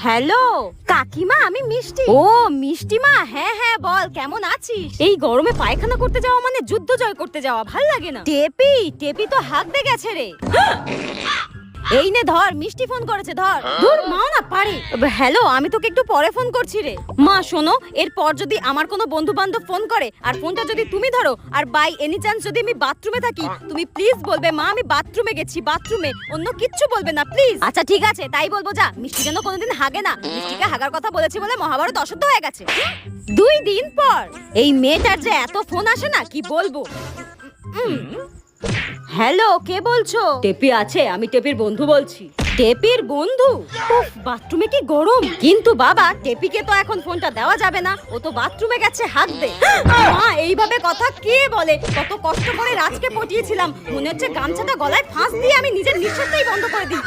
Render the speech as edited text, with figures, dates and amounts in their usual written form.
Hello কাকিমা, আমি মিষ্টি। ও মিষ্টি মা, হ্যাঁ হ্যাঁ বল, কেমন আছিস? এই গরমে পায়খানা করতে যাওয়া মানে যুদ্ধ জয় করতে যাওয়া, ভাল লাগে না। টেপি টেপি তো হাঁকতে গেছে রে। এই নে ধর, মিষ্টি ফোন করেছে, ধর। ধুর, মাও না পারে। হ্যালো, আমি তোকে একটু পরে ফোন করছি রে। মা শোনো, এরপর যদি আমার কোনো বন্ধু বান্ধব ফোন করে আর ফোনটা যদি তুমি ধরো, আর বাই এনি চান্স যদি আমি বাথরুমে থাকি, তুমি প্লিজ বলবে মা আমি বাথরুমে গেছি, বাথরুমে, অন্য কিচ্ছু বলবে না প্লিজ। আচ্ছা ঠিক আছে, তাই বলবো। যা, মিষ্টি যেন কোনোদিন হাগে না। মিষ্টিকে হাগার কথা বলেছি বলে মহাভারত অশুদ্ধ হয়ে গেছে। 2 দিন পর এই মেয়েটার যে এত ফোন আসে না, কি বলবো। হ্যালো, কে বলছো? টেপি আছে, আমি টেপির বন্ধু বলছি। টেপির বন্ধু? উফ, বাথরুমে কি গরম। কিন্তু বাবা, টেপিকে তো এখন ফোনটা দেওয়া যাবে না, ও তো বাথরুমে গেছে হাঁকতে। মা, এইভাবে কথা কে বলে? কত কষ্ট করে রাজকে পটিয়েছিলাম, মনে হচ্ছে গামছাটা গলায় ফাঁস দিয়ে আমি নিজের নিঃশ্বাসটাই বন্ধ করে দিই।